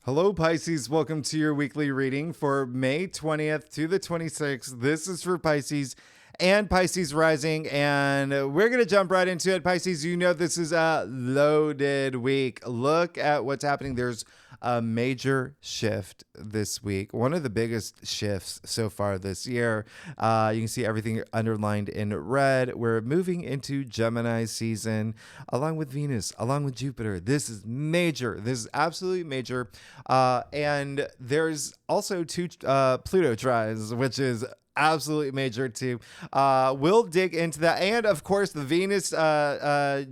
Hello, Pisces. Welcome to your weekly reading for May 20th to the 26th. This is for Pisces and Pisces rising, and we're going to jump right into it. Pisces, you know this is a loaded week. Look at what's happening. There's a major shift this week, one of the biggest shifts so far this year. You can see everything underlined in red. We're moving into Gemini season along with Venus, along with Jupiter. This is major. This is absolutely major. And there's also two Pluto tries, which is absolutely major too. We'll dig into that. And of course, the Venus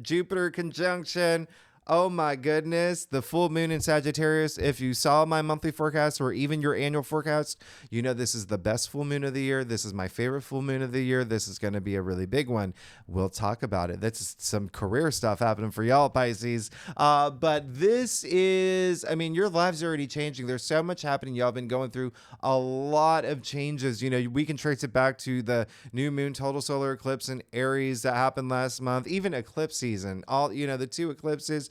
Jupiter conjunction. Oh my goodness, the full moon in Sagittarius. If you saw my monthly forecast or even your annual forecast, you know this is the best full moon of the year. This is my favorite full moon of the year. This is going to be a really big one. We'll talk about it. That's some career stuff happening for y'all, Pisces. But this is, I mean, your lives are already changing. There's so much happening. Y'all been going through a lot of changes. You know, we can trace it back to the new moon total solar eclipse in Aries that happened last month, even eclipse season, all, you know, the two eclipses.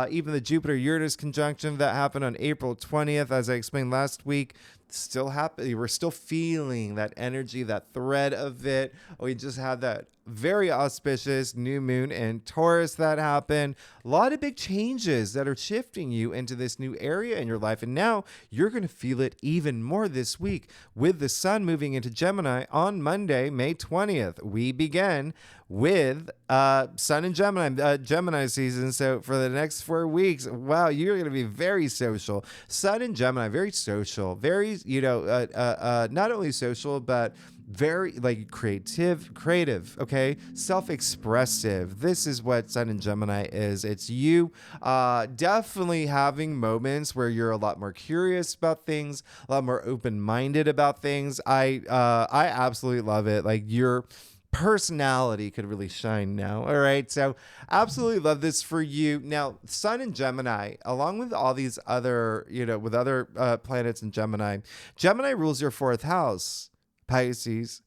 Even the Jupiter-Uranus conjunction that happened on April 20th, as I explained last week, still happening. We're still feeling that energy, that thread of it. We just had that very auspicious new moon in Taurus that happened. A lot of big changes that are shifting you into this new area in your life. And now you're going to feel it even more this week with the sun moving into Gemini on Monday, May 20th. We begin with sun in Gemini, Gemini season. So for the next 4 weeks, wow, you're going to be very social. Sun in Gemini, very social, very, not only social, but very like creative, okay? Self-expressive. This is what Sun in Gemini is. It's you definitely having moments where you're a lot more curious about things, a lot more open-minded about things. I absolutely love it. Like your personality could really shine now. All right. So absolutely love this for you. Now, Sun in Gemini, along with all these other, with other planets in Gemini, Gemini rules your fourth house. Pisces,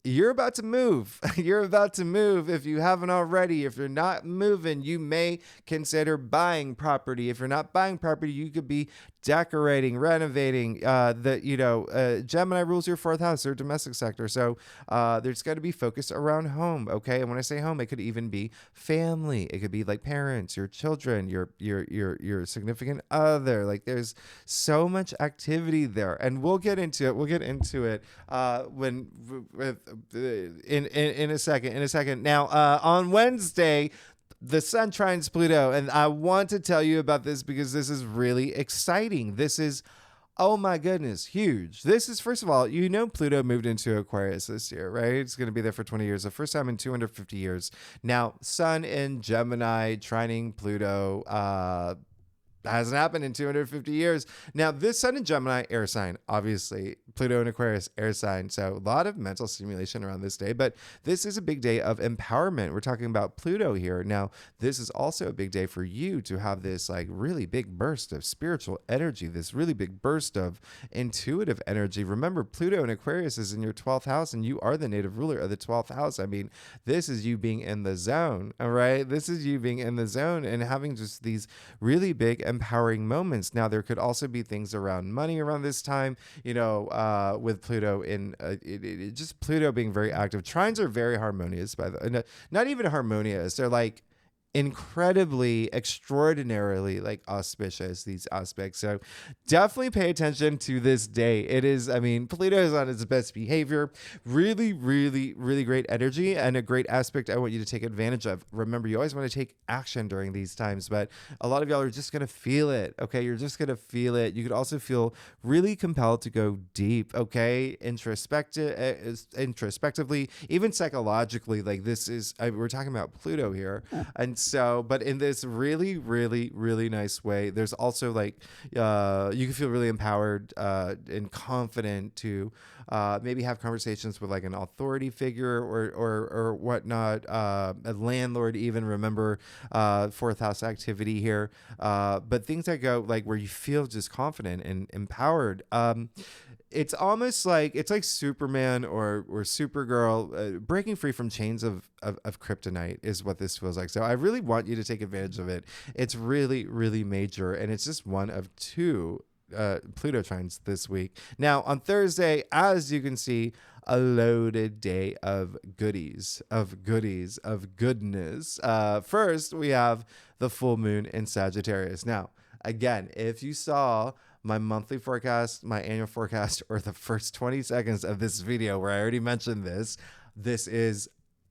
you're about to move. You're about to move if you haven't already. If you're not moving, you may consider buying property. If you're not buying property, you could be decorating, renovating. Gemini rules your fourth house, their domestic sector. So there's got to be focused around home. Okay. And when I say home, it could even be family. It could be like parents, your children, your significant other. Like there's so much activity there. And we'll get into it. In a second. Now, on Wednesday, the sun trines Pluto, and I want to tell you about this because this is really exciting. This is, oh my goodness, huge. This is, first of all, Pluto moved into Aquarius this year, right? It's going to be there for 20 years, the first time in 250 years. Now, sun in Gemini trining Pluto, hasn't happened in 250 years. Now, this sun in Gemini, air sign, obviously. Pluto in Aquarius, air sign. So a lot of mental stimulation around this day. But this is a big day of empowerment. We're talking about Pluto here. Now, this is also a big day for you to have this like really big burst of spiritual energy, this really big burst of intuitive energy. Remember, Pluto in Aquarius is in your 12th house, and you are the native ruler of the 12th house. I mean, this is you being in the zone, all right? This is you being in the zone and having just these really big empowering moments. Now, there could also be things around money around this time, with Pluto in just Pluto being very active. Trines are very harmonious, not even harmonious. They're like incredibly, extraordinarily like auspicious, these aspects. So definitely pay attention to this day. It is, Pluto is on its best behavior. Really, really, really great energy and a great aspect I want you to take advantage of. Remember, you always want to take action during these times, but a lot of y'all are just going to feel it. Okay. You're just going to feel it. You could also feel really compelled to go deep. Okay. Introspectively, even psychologically, like this is, we're talking about Pluto here. And so, but in this really, really, really nice way, there's also like, you can feel really empowered and confident to maybe have conversations with like an authority figure or whatnot, a landlord even. Remember, fourth house activity here, but things that go like where you feel just confident and empowered. it's almost like it's like Superman or Supergirl breaking free from chains of kryptonite is what this feels like. So I really want you to take advantage of it. It's really, really major, and it's just one of two Pluto trines this week. Now on Thursday, as you can see, a loaded day of goodies, of goodness. First, we have the full moon in Sagittarius. Now, again, if you saw my monthly forecast, my annual forecast, or the first 20 seconds of this video where I already mentioned this, this is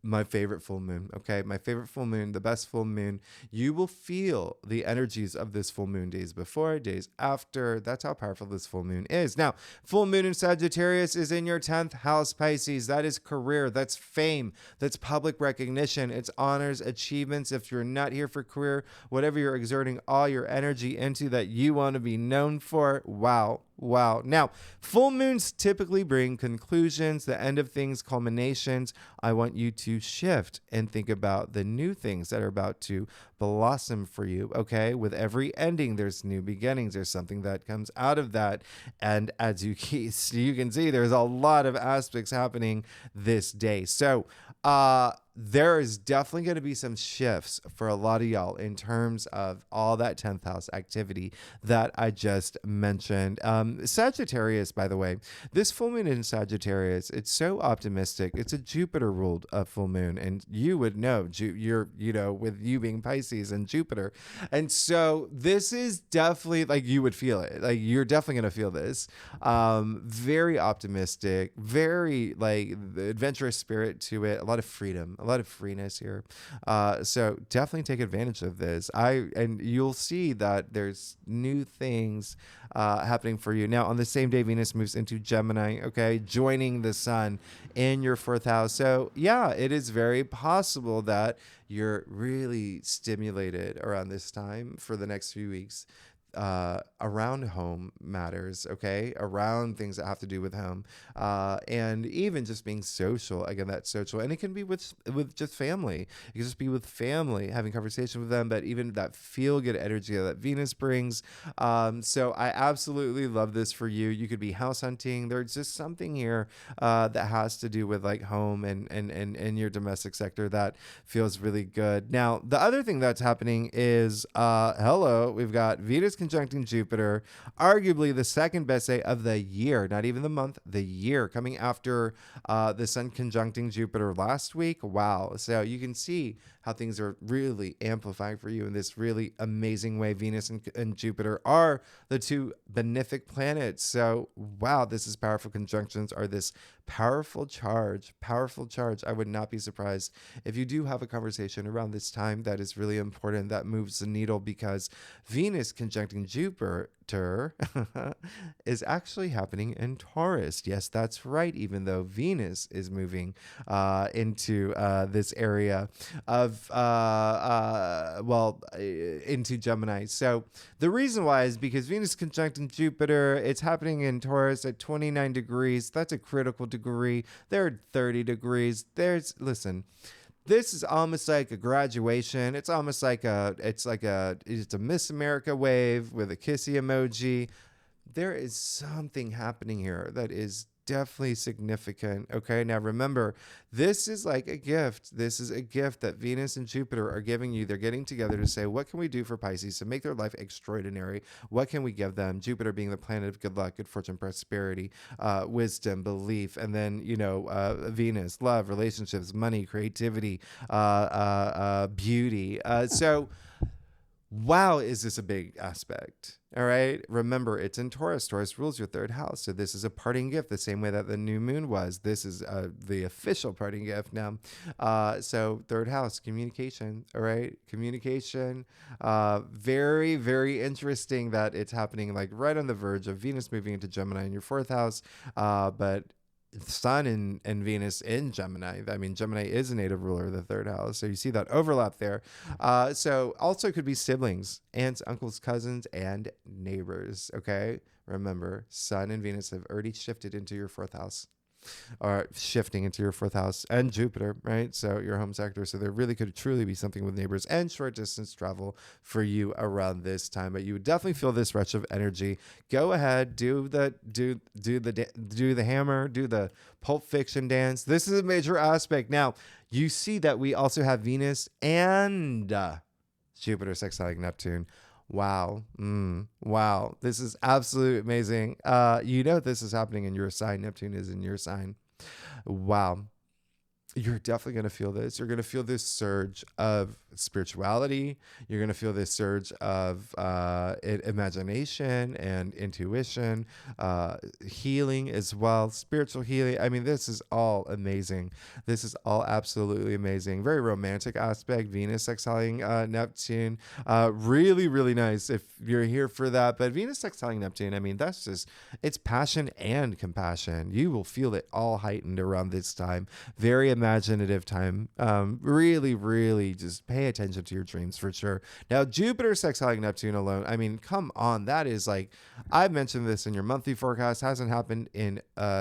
my favorite full moon. Okay. My favorite full moon, the best full moon. You will feel the energies of this full moon days before, days after. That's how powerful this full moon is. Now, full moon in Sagittarius is in your 10th house, Pisces. That is career. That's fame. That's public recognition. It's honors, achievements. If you're not here for career, whatever you're exerting all your energy into that you want to be known for. Wow. Wow. Now, full moons typically bring conclusions, the end of things, culminations. I want you to shift and think about the new things that are about to blossom for you. Okay. With every ending, there's new beginnings. There's something that comes out of that. And as you can see, there's a lot of aspects happening this day. So, there is definitely going to be some shifts for a lot of y'all in terms of all that 10th house activity that I just mentioned. Sagittarius, by the way, this full moon in Sagittarius, it's so optimistic. It's a Jupiter ruled full moon, and you would know, with you being Pisces and Jupiter. And so this is definitely like you would feel it. Like you're definitely going to feel this. Very optimistic, very like the adventurous spirit to it, a lot of freedom, a lot of freeness here. So definitely take advantage of this. And you'll see that there's new things happening for you. Now, on the same day, Venus moves into Gemini, okay, joining the sun in your 4th house. So yeah, it is very possible that you're really stimulated around this time for the next few weeks. Around home matters, okay, around things that have to do with home, and even just being social. Again, that's social, and it can be with just family. It can just be with family, having conversation with them, but even that feel good energy that Venus brings. So I absolutely love this for you. You could be house hunting. There's just something here that has to do with like home and your domestic sector that feels really good. Now, the other thing that's happening is we've got Venus conjuncting Jupiter, arguably the second best day of the year, not even the month, the year, coming after the sun conjuncting Jupiter last week. Wow. So you can see how things are really amplifying for you in this really amazing way. Venus and Jupiter are the two benefic planets. So, wow, this is powerful. Conjunctions are this powerful charge. I would not be surprised if you do have a conversation around this time that is really important, that moves the needle, because Venus conjuncting Jupiter is actually happening in Taurus. Yes, that's right. Even though Venus is moving into this area of into Gemini. So the reason why is because Venus conjuncting Jupiter, it's happening in Taurus at 29 degrees. That's a critical degree. There are 30 degrees. This is almost like a graduation. It's almost like it's a Miss America wave with a kissy emoji. There is something happening here that is definitely significant. Okay. Now remember, this is like a gift. This is a gift that Venus and Jupiter are giving you. They're getting together to say, what can we do for Pisces to make their life extraordinary? What can we give them? Jupiter being the planet of good luck, good fortune, prosperity, wisdom, belief. And then, Venus, love, relationships, money, creativity, beauty. So wow, is this a big aspect? All right. Remember, it's in Taurus. Taurus rules your 3rd house. So this is a parting gift, the same way that the new moon was. This is the official parting gift now. So 3rd house, communication. All right. Communication. Very, very interesting that it's happening like right on the verge of Venus moving into Gemini in your 4th house. But Sun and Venus in Gemini. I mean, Gemini is a native ruler of the 3rd house. So you see that overlap there. So also could be siblings, aunts, uncles, cousins, and neighbors. Okay. Remember, Sun and Venus have already shifted into your 4th house. are shifting into your fourth house, and Jupiter, right? So your home sector. So there really could truly be something with neighbors and short distance travel for you around this time. But you would definitely feel this rush of energy. Go ahead, do the hammer, do the Pulp Fiction dance. This is a major aspect. Now you see that we also have Venus and Jupiter sextiling Neptune. Wow. Wow. This is absolutely amazing. This is happening in your sign. Neptune is in your sign. Wow. You're definitely going to feel this. You're going to feel this surge of spirituality. You're going to feel this surge of imagination and intuition, healing as well, spiritual healing. I mean, this is all amazing. This is all absolutely amazing. Very romantic aspect. Venus sextiling Neptune. Really, really nice if you're here for that. But Venus sextiling Neptune, I mean, that's just, it's passion and compassion. You will feel it all heightened around this time. Very imaginative time. Really, really just pay attention to your dreams for sure. Now, Jupiter sextiling Neptune alone, I mean, come on. That is like, I've mentioned this in your monthly forecast, hasn't happened in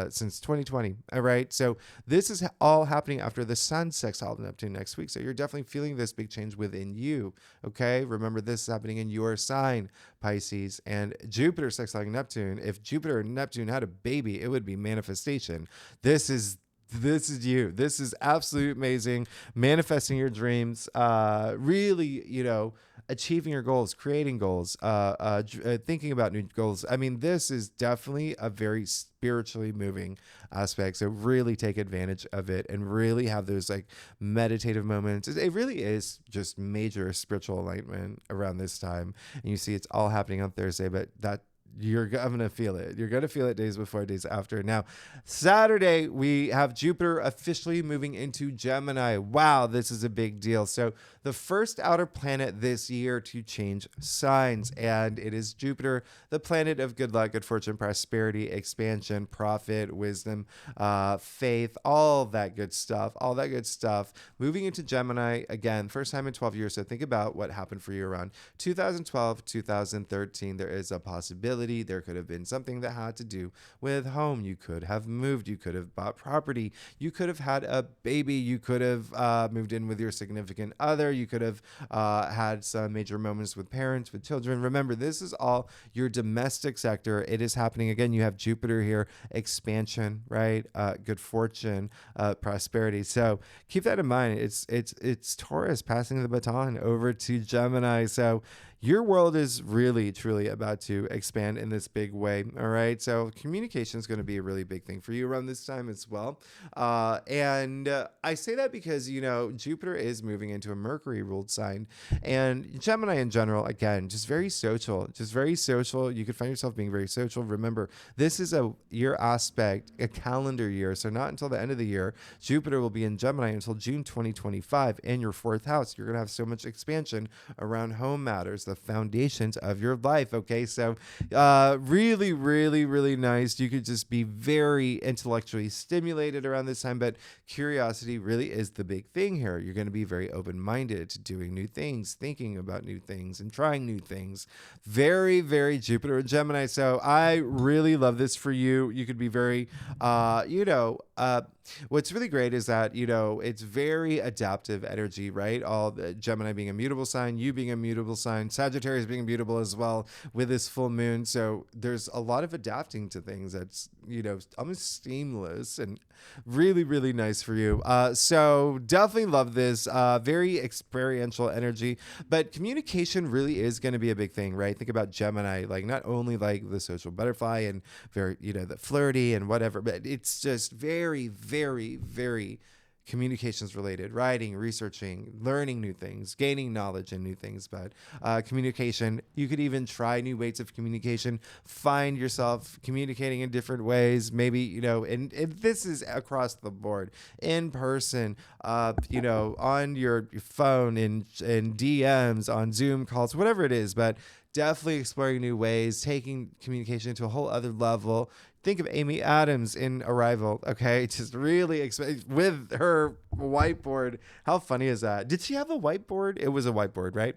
since 2020. All right. So this is all happening after the Sun sextile Neptune next week. So you're definitely feeling this big change within you. Okay. Remember, this is happening in your sign, Pisces, and Jupiter sextiling Neptune. If Jupiter and Neptune had a baby, it would be manifestation. This is you. This is absolutely amazing. Manifesting your dreams, really, achieving your goals, creating goals, thinking about new goals. I mean, this is definitely a very spiritually moving aspect. So really take advantage of it and really have those like meditative moments. It really is just major spiritual alignment around this time. And you see it's all happening on Thursday, but you're going to feel it. You're going to feel it days before, days after. Now, Saturday, we have Jupiter officially moving into Gemini. Wow, this is a big deal. So the first outer planet this year to change signs, and it is Jupiter, the planet of good luck, good fortune, prosperity, expansion, profit, wisdom, faith, all that good stuff, moving into Gemini again, first time in 12 years. So think about what happened for you around 2012, 2013. There is a possibility there could have been something that had to do with home. You could have moved. You could have bought property. You could have had a baby. You could have moved in with your significant other. You could have had some major moments with parents, with children. Remember, this is all your domestic sector. It is happening again. You have Jupiter here, expansion, right? Good fortune, prosperity. So keep that in mind. It's Taurus passing the baton over to Gemini. So your world is really, truly about to expand in this big way. All right. So communication is going to be a really big thing for you around this time as well. And I say that because, Jupiter is moving into a Mercury ruled sign, and Gemini in general, again, just very social. You could find yourself being very social. Remember, this is a year aspect, a calendar year. So not until the end of the year. Jupiter will be in Gemini until June 2025 in your fourth house. You're going to have so much expansion around home matters, the foundations of your life. Okay. So really, really, really nice. You could just be very intellectually stimulated around this time, but curiosity really is the big thing here. You're going to be very open-minded to doing new things, thinking about new things, and trying new things. Very, very Jupiter and Gemini. So I really love this for you. You could be very, what's really great is that, it's very adaptive energy, right? All the Gemini being a mutable sign, you being a mutable sign, Sagittarius being mutable as well with this full moon. So there's a lot of adapting to things that's, almost seamless and really, really nice for you. So definitely love this. Very experiential energy, but communication really is going to be a big thing, right? Think about Gemini, like not only like the social butterfly and very, the flirty and whatever, but it's just very, very, very communications related, writing, researching, learning new things, gaining knowledge in new things. But communication, you could even try new ways of communication, find yourself communicating in different ways, maybe, and this is across the board, in person, on your phone, in DMs, on Zoom calls, whatever it is. But definitely exploring new ways, taking communication to a whole other level, think of Amy Adams in Arrival, okay? Just really with her whiteboard. How funny is that? Did she have a whiteboard? It was a whiteboard, right?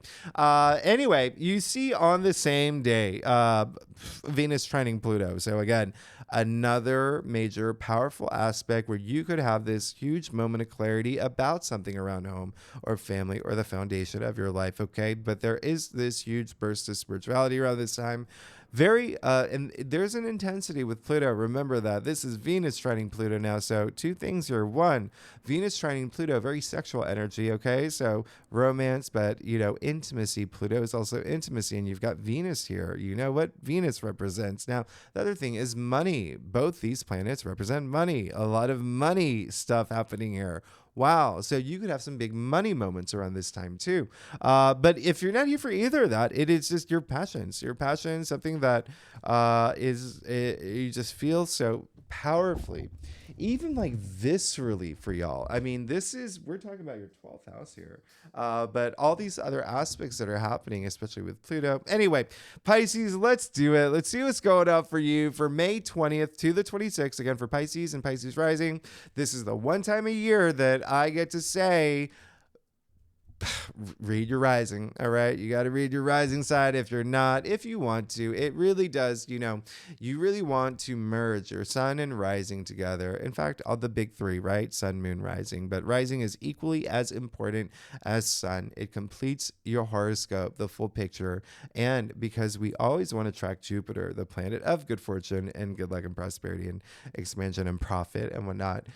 Anyway, you see on the same day, Venus trining Pluto. So again, another major powerful aspect where you could have this huge moment of clarity about something around home or family or the foundation of your life, okay? But there is this huge burst of spirituality around this time. Very and there's an intensity with Pluto. Remember that this is Venus trining Pluto now. So two things here. One, Venus trining Pluto, very sexual energy. Okay, so romance, but intimacy. Pluto is also intimacy, and you've got Venus here. You know what Venus represents. Now the other thing is money. Both these planets represent money. A lot of money stuff happening here. Wow. So you could have some big money moments around this time too. But if you're not here for either of that, it is just your passions, something that you just feel so powerfully, even like viscerally for y'all. I mean, we're talking about your 12th house here. But all these other aspects that are happening, especially with Pluto. Anyway, Pisces, let's do it. Let's see what's going on for you for May 20th to the 26th. Again, for Pisces and Pisces rising, this is the one time a year that I get to say, read your rising. All right. You got to read your rising side if you're not, if you want to. It really does, you really want to merge your sun and rising together. In fact, all the big three, right? Sun, moon, rising. But rising is equally as important as sun. It completes your horoscope, the full picture. And because we always want to track Jupiter, the planet of good fortune and good luck and prosperity and expansion and profit and whatnot,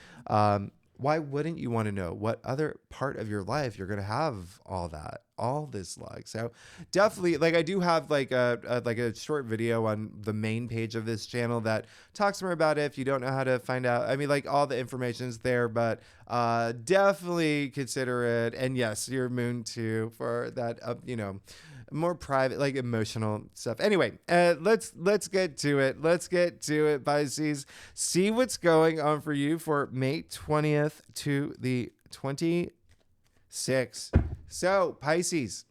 why wouldn't you want to know what other part of your life you're going to have all this luck? So definitely, like, I do have like a short video on the main page of this channel that talks more about it. If you don't know how to find out, I mean, like, all the information's there, but definitely consider it. And yes, your moon too for that, more private, like emotional stuff. Anyway, let's get to it. Let's get to it, Pisces. See what's going on for you for May 20th to the 26th. So, Pisces,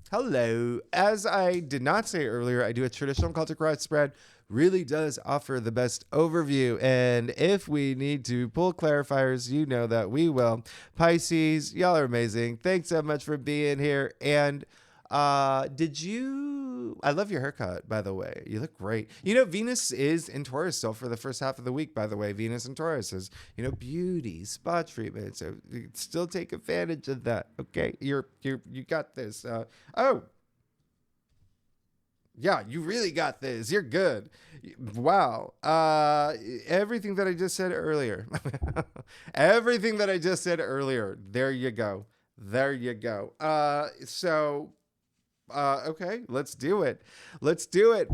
hello. As I did not say earlier, I do a traditional Celtic rod spread. Really does offer the best overview. And if we need to pull clarifiers, you know that we will. Pisces, y'all are amazing. Thanks so much for being here. And I love your haircut, by the way. You look great. Venus is in Taurus still for the first half of the week, by the way. Venus in Taurus is, beauty, spa treatment. So you still take advantage of that. Okay. You got this. Yeah, you really got this. You're good. Wow. Everything that I just said earlier. There you go. Okay, let's do it.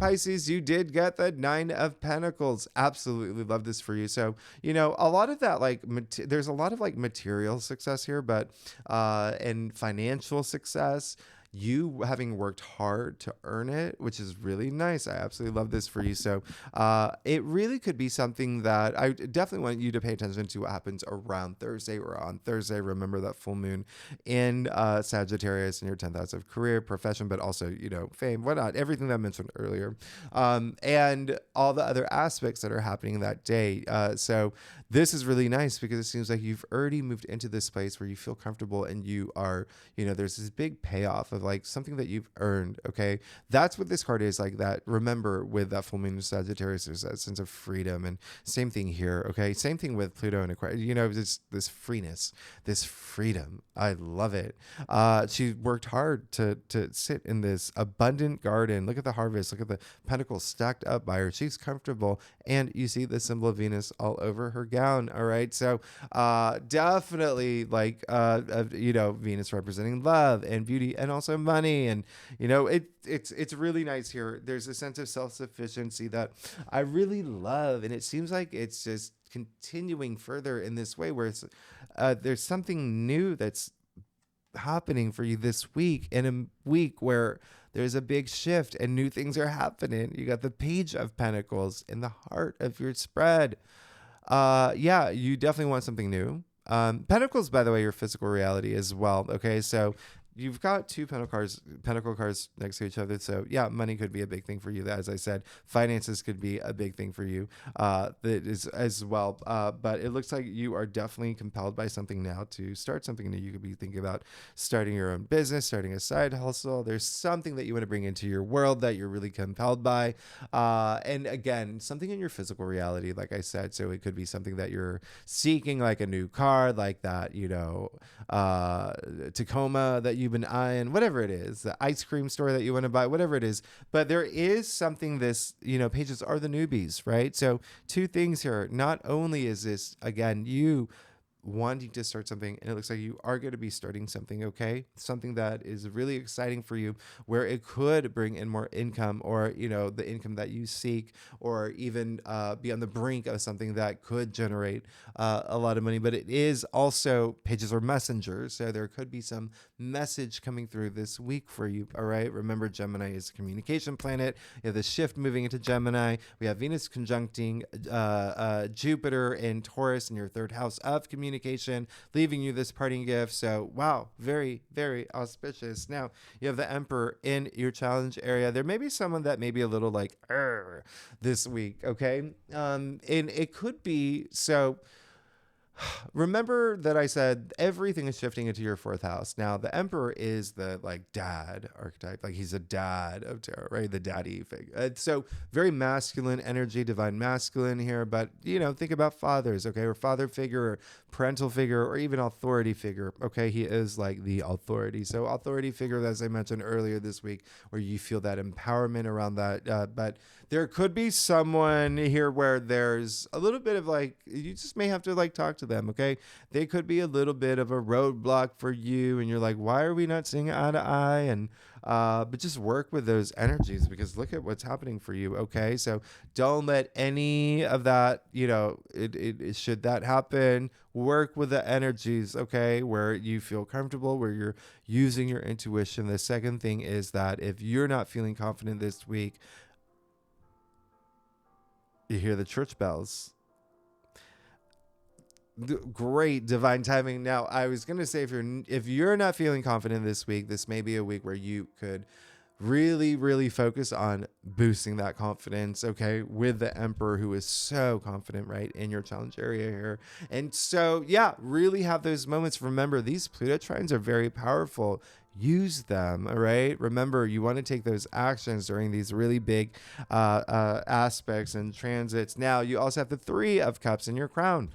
Pisces, you did get the 9 of Pentacles. Absolutely love this for you. So, a lot of that, like, there's a lot of like material success here, but, and financial success, you having worked hard to earn it, which is really nice. I absolutely love this for you. So it really could be something that I definitely want you to pay attention to what happens around Thursday or on Thursday. Remember that full moon in Sagittarius in your 10th house of career, profession, but also, fame, whatnot, everything that I mentioned earlier, and all the other aspects that are happening that day. So this is really nice because it seems like you've already moved into this place where you feel comfortable and you are, there's this big payoff of like something that you've earned. Okay. That's what this card is like that. Remember, with that full moon in Sagittarius, there's that sense of freedom, and same thing here. Okay. Same thing with Pluto and Aquarius, this freeness, this freedom. I love it. She worked hard to sit in this abundant garden. Look at the harvest. Look at the pentacles stacked up by her. She's comfortable. And you see the symbol of Venus all over her gown. All right. So definitely like, Venus representing love and beauty and also money. And, it's really nice here. There's a sense of self-sufficiency that I really love. And it seems like it's just continuing further in this way where it's, there's something new that's happening for you this week, in a week where there's a big shift and new things are happening. You got the Page of Pentacles in the heart of your spread. You definitely want something new. Pentacles, by the way, your physical reality as well. Okay. So, you've got two pentacle cards next to each other. So yeah, money could be a big thing for you. As I said, finances could be a big thing for you that is as well. But it looks like you are definitely compelled by something now to start something new. You could be thinking about starting your own business, starting a side hustle. There's something that you want to bring into your world that you're really compelled by. And again, something in your physical reality, like I said. So it could be something that you're seeking, like a new car, like that, Tacoma that you've been eyeing, whatever it is, the ice cream store that you want to buy, whatever it is. But there is something pages are the newbies, right? So two things here. Not only is this, again, you wanting to start something, and it looks like you are going to be starting something, okay? Something that is really exciting for you, where it could bring in more income, or, the income that you seek, or even be on the brink of something that could generate a lot of money. But it is also pages or messengers. So there could be some message coming through this week for you, all right? Remember, Gemini is a communication planet. You have the shift moving into Gemini. We have Venus conjuncting Jupiter in Taurus in your third house of communication, leaving you this parting gift. So wow, very, very auspicious. Now you have the Emperor in your challenge area. There may be someone that may be a little like this week, okay? And it could be so. Remember that I said everything is shifting into your fourth house. Now, the Emperor is the dad archetype. Like, he's a dad of tarot, right? The daddy figure. So very masculine energy, divine masculine here. But, think about fathers, okay? Or father figure, or parental figure, or even authority figure, okay? He is like the authority. So authority figure, as I mentioned earlier this week, where you feel that empowerment around that. But there could be someone here where there's a little bit of you just may have to talk to them, okay? They could be a little bit of a roadblock for you, and you're like, why are we not seeing eye to eye? And but just work with those energies, because look at what's happening for you, okay? So don't let any of that, should that happen, work with the energies, okay, where you feel comfortable, where you're using your intuition. The second thing is that if you're not feeling confident this week, you hear the church bells. Great divine timing. Now, I was gonna say, if you're not feeling confident this week, this may be a week where you could really, really focus on boosting that confidence, okay, with the Emperor, who is so confident, right, in your challenge area here. And so, yeah, really have those moments. Remember, these Pluto trines are very powerful. Use them, all right? Remember, you want to take those actions during these really big aspects and transits. Now, you also have the Three of Cups in your crown.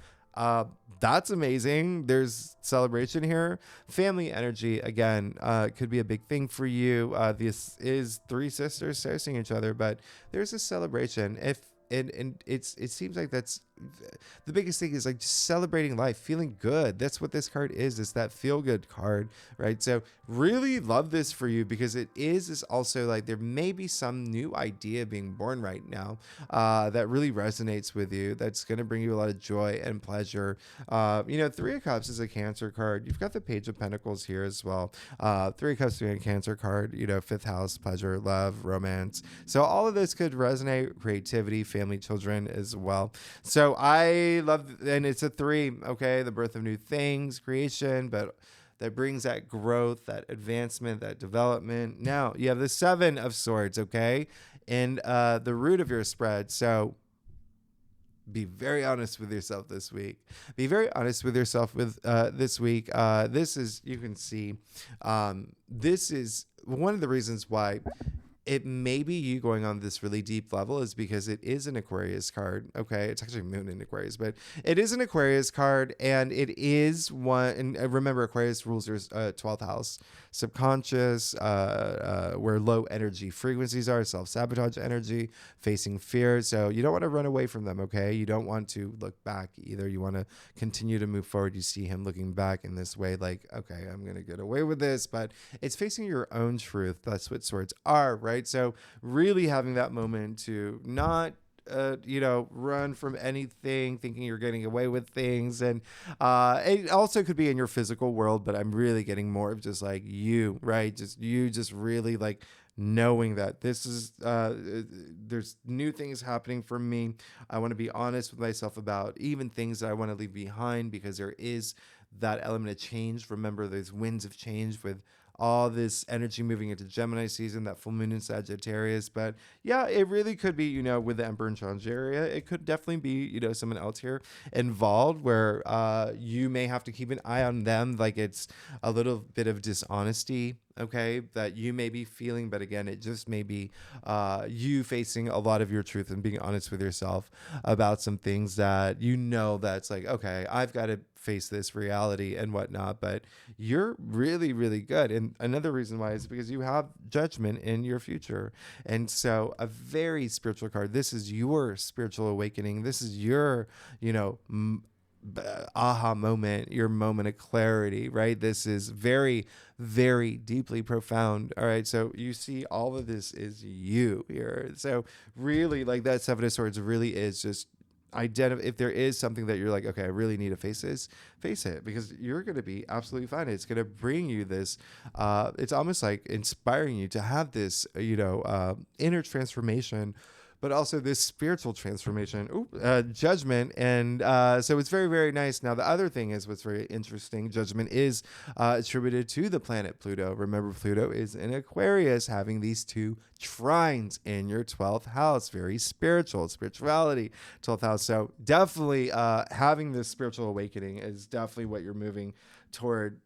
That's amazing. There's celebration here. Family energy, again, could be a big thing for you. This is three sisters facing each other, but there's a celebration. It seems like that's the biggest thing, is just celebrating life, feeling good. That's what this card is that feel good card, right? So really love this for you, because it is also there may be some new idea being born right now that really resonates with you, that's going to bring you a lot of joy and pleasure. Three of Cups is a Cancer card. You've got the Page of Pentacles here as well. Three of Cups being a Cancer card, fifth house, pleasure, love, romance. So all of this could resonate. Creativity, family, children as well. So I love, and it's a three, okay? The birth of new things, creation, but that brings that growth, that advancement, that development. Now you have the Seven of Swords, okay? And the root of your spread. So be very honest with yourself this week. Be very honest with yourself with this week. This is, you can see, this is one of the reasons why it may be you going on this really deep level, is because it is an Aquarius card. Okay. It's actually Moon in Aquarius, but it is an Aquarius card, and it is one. And remember, Aquarius rules your 12th house, subconscious, where low energy frequencies are, self-sabotage energy, facing fear. So you don't want to run away from them. Okay. You don't want to look back either. You want to continue to move forward. You see him looking back in this way, okay, I'm going to get away with this, but it's facing your own truth. That's what swords are, right? So really having that moment to not run from anything, thinking you're getting away with things. And it also could be in your physical world, but I'm really getting more of just you, right? Just really knowing that this is, there's new things happening for me. I want to be honest with myself about even things that I want to leave behind, because there is that element of change. Remember, there's winds of change with all this energy moving into Gemini season, that full moon in Sagittarius. But yeah, it really could be, with the Emperor in Change area, it could definitely be, someone else here involved where you may have to keep an eye on them. Like it's a little bit of dishonesty, okay, that you may be feeling. But again, it just may be you facing a lot of your truth and being honest with yourself about some things that that's like, okay, I've got to face this reality and whatnot. But you're really, really good. And another reason why is because you have judgment in your future. And so a very spiritual card. This is your spiritual awakening. This is your, aha moment, your moment of clarity, right? This is very, very deeply profound. All right. So you see all of this is you here. So really, like, that Seven of Swords really is just identify. If there is something that you're like, okay, I really need to face this, face it, because you're going to be absolutely fine. It's going to bring you this, it's almost like inspiring you to have this, inner transformation, but also this spiritual transformation, judgment. And so it's very, very nice. Now, the other thing is what's very interesting. Judgment is attributed to the planet Pluto. Remember, Pluto is in Aquarius, having these two trines in your 12th house. Very spirituality, 12th house. So definitely having this spiritual awakening is definitely what you're moving toward.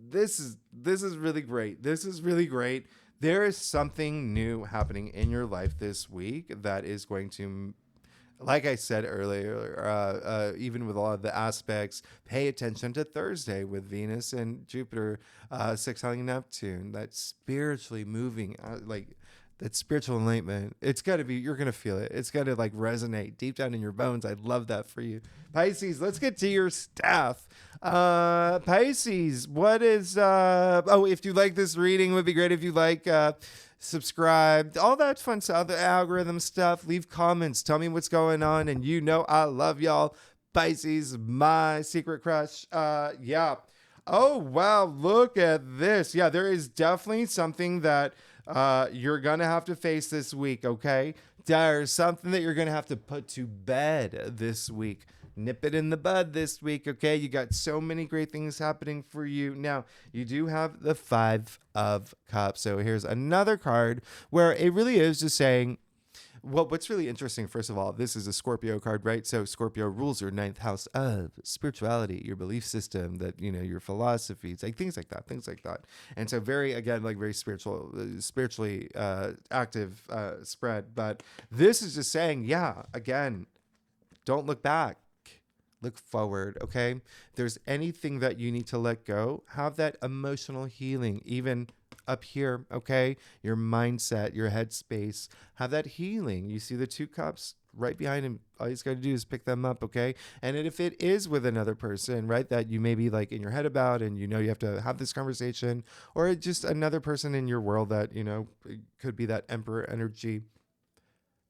This is really great. This is really great. There is something new happening in your life this week that is going to, like I said earlier, even with a lot of the aspects, pay attention to Thursday with Venus and Jupiter sextiling Neptune. That's spiritually moving, that spiritual enlightenment. It's got to be, you're going to feel it. It's got to like resonate deep down in your bones. I love that for you. Pisces, let's get to your stuff. Pisces, what is, if you like this reading, it would be great if you subscribe, all that fun stuff, the algorithm stuff, leave comments, tell me what's going on. And I love y'all. Pisces, my secret crush. Yeah. Oh, wow. Look at this. Yeah, there is definitely something that you're going to have to face this week, okay? There's something that you're going to have to put to bed this week. Nip it in the bud this week, okay? You got so many great things happening for you. Now, you do have the Five of Cups. So here's another card where it really is just saying, well, what's really interesting, first of all, this is a Scorpio card, right? So Scorpio rules your 9th house of spirituality, your belief system, that, your philosophies, like things like that. And so very spiritually active spread. But this is just saying, yeah, again, don't look back. Look forward, okay? If there's anything that you need to let go, have that emotional healing, even up here, okay? Your mindset, your headspace, have that healing. You see the 2 cups right behind him. All you got to do is pick them up, okay? And if it is with another person, right, that you may be like in your head about, and you have to have this conversation, or just another person in your world that, it could be that Emperor energy.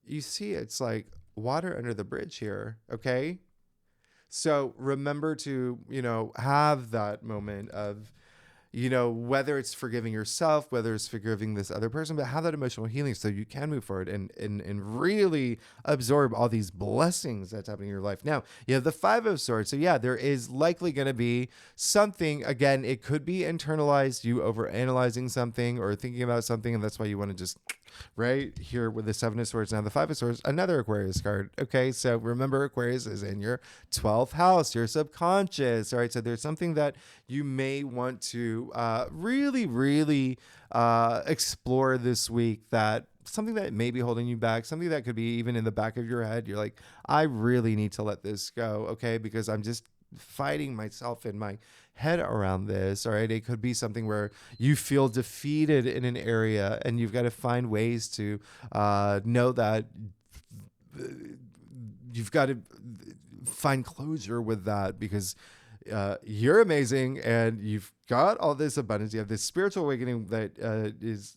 You see, it's like water under the bridge here, okay? So remember to, have that moment of, whether it's forgiving yourself, whether it's forgiving this other person, but have that emotional healing so you can move forward and really absorb all these blessings that's happening in your life. Now, you have the Five of Swords. So yeah, there is likely going to be something, again, it could be internalized, you overanalyzing something or thinking about something, and that's why you want to just right here with the Seven of Swords. Now the Five of Swords, another Aquarius card. Okay, so remember, Aquarius is in your 12th house, your subconscious. All right, so there's something that you may want to really explore this week, that something that may be holding you back, something that could be even in the back of your head. You're like, I really need to let this go, okay, because I'm just fighting myself in my head around this. All right, it could be something where you feel defeated in an area, and you've got to find ways to know that you've got to find closure with that, because you're amazing and you've got all this abundance. You have this spiritual awakening that is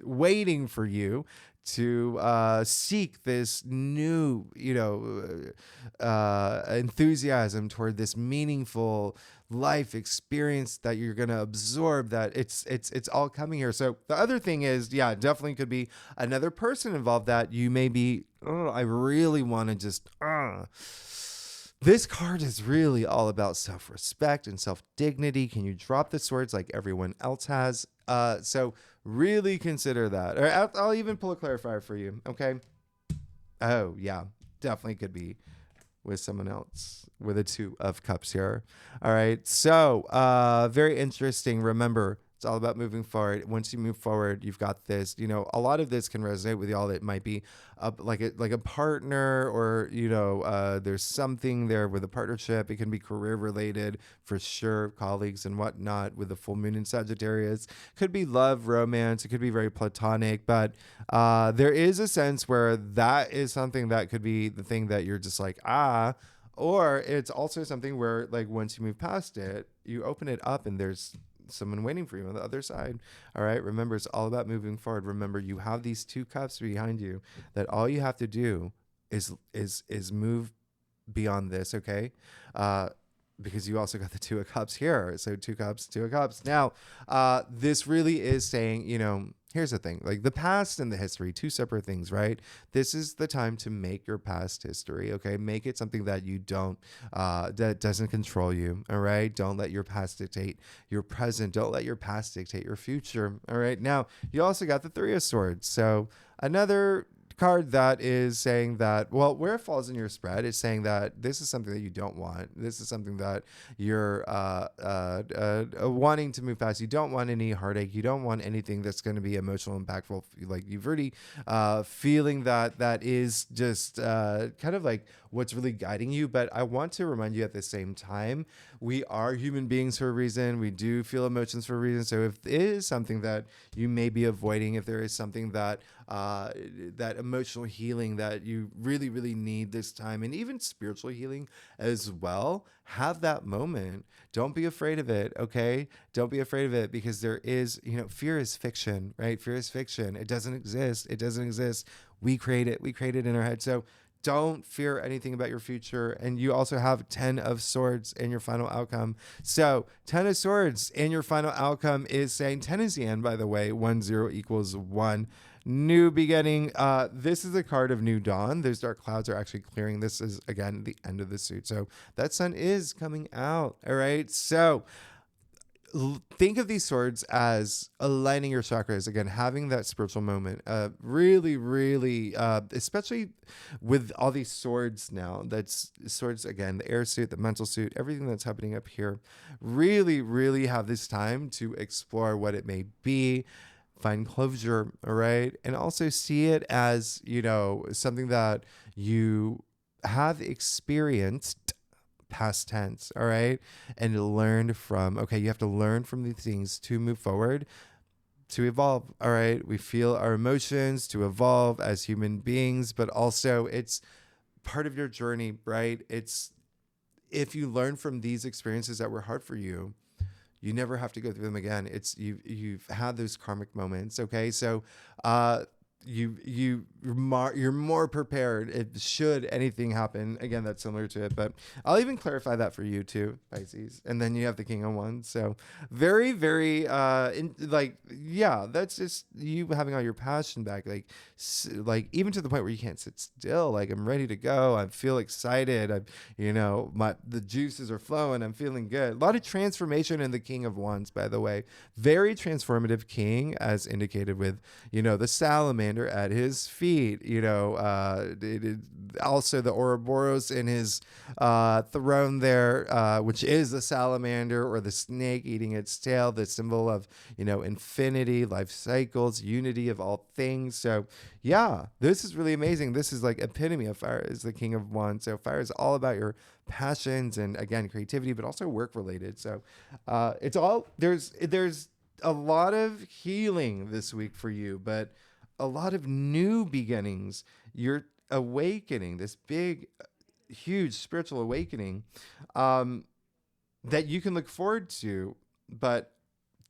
waiting for you to seek this new, enthusiasm toward this meaningful life experience that you're going to absorb, that it's all coming here. So the other thing is, yeah, definitely could be another person involved that you may be, I really want to just This card is really all about self-respect and self-dignity. Can you drop the swords like everyone else has? So really consider that. Or I'll even pull a clarifier for you. Okay. Oh yeah, definitely could be with someone else with a 2 of cups here. All right. So very interesting. Remember, it's all about moving forward. Once you move forward, you've got this. A lot of this can resonate with y'all. It might be like a partner, or there's something there with a partnership. It can be career related for sure, colleagues and whatnot. With the full moon in Sagittarius, could be love, romance. It could be very platonic, but there is a sense where that is something that could be the thing that you're just like, or it's also something where, like, once you move past it, you open it up and there's someone waiting for you on the other side. All right. Remember, it's all about moving forward. Remember, you have these 2 cups behind you that all you have to do is move beyond this. Okay. Because you also got the 2 of cups here. So 2 cups, 2 of cups. Now, this really is saying, here's the thing, like the past and the history, 2 separate things, right? This is the time to make your past history. Okay. Make it something that you don't, that doesn't control you. All right. Don't let your past dictate your present. Don't let your past dictate your future. All right. Now, you also got the 3 of swords. So another card that is saying that, well, where it falls in your spread is saying that this is something that you don't want. This is something that you're wanting to move past. You don't want any heartache. You don't want anything that's going to be emotional, impactful. Like, you've already feeling that is just kind of like what's really guiding you. But I want to remind you at the same time, we are human beings for a reason. We do feel emotions for a reason. So if it is something that you may be avoiding, if there is something that that emotional healing that you really, really need this time, and even spiritual healing as well, have that moment. Don't be afraid of it. Okay. Don't be afraid of it, because there is, fear is fiction, right? Fear is fiction. It doesn't exist. It doesn't exist. We create it. We create it in our head. So don't fear anything about your future. And you also have 10 of swords in your final outcome. So 10 of swords in your final outcome is saying 10 is the end, by the way. 1-0 equals 1. New beginning. This is a card of new dawn. Those dark clouds are actually clearing. This is, again, the end of the suit. So that sun is coming out. All right. So think of these swords as aligning your chakras, again, having that spiritual moment. Really, really, especially with all these swords now. That's swords, again, the air suit, the mental suit, everything that's happening up here. Really, really have this time to explore what it may be. Find closure, all right? And also see it as, something that you have experienced, past tense, all right? And learned from, okay, you have to learn from these things to move forward, to evolve, all right? We feel our emotions to evolve as human beings, but also it's part of your journey, right? It's, if you learn from these experiences that were hard for you, you never have to go through them again. It's you've had those karmic moments. Okay. So, you're more prepared if should anything happen again that's similar to it. But I'll even clarify that for you too, Pisces. And then you have the King of Wands. So very, very that's just you having all your passion back, like even to the point where you can't sit still. Like, I'm ready to go. I feel excited. The juices are flowing. I'm feeling good. A lot of transformation in the King of Wands, by the way. Very transformative king, as indicated with the salamander at his feet, also the Ouroboros in his throne there, which is the salamander, or the snake eating its tail, the symbol of, infinity, life cycles, unity of all things. So yeah, this is really amazing. This is like epitome of fire, is the King of Wands. So fire is all about your passions and, again, creativity, but also work related. So it's all, there's a lot of healing this week for you, but a lot of new beginnings. You're awakening, this big, huge spiritual awakening that you can look forward to, but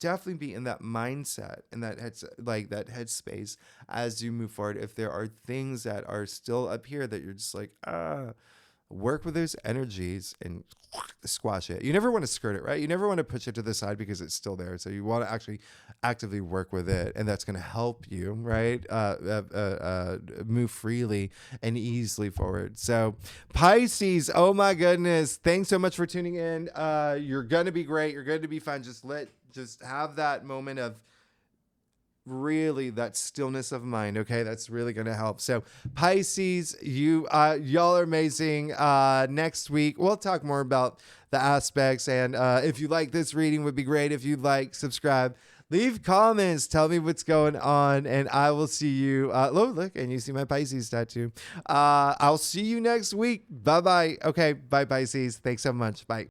definitely be in that mindset and that headspace as you move forward. If there are things that are still up here that you're just like, work with those energies and squash it. You never want to skirt it, right? You never want to push it to the side because it's still there. So you want to actually actively work with it, and that's going to help you, right? Move freely and easily forward. So Pisces, oh my goodness, thanks so much for tuning in. You're going to be great. You're going to be fun. Just have that moment of really that stillness of mind. Okay, that's really going to help. So Pisces, y'all are amazing. Next week we'll talk more about the aspects, and if you like this reading, would be great if you like, subscribe, leave comments, tell me what's going on, and I will see you. Look, and you see my Pisces tattoo. I'll see you next week. Bye bye. Okay, bye Pisces. Thanks so much. Bye.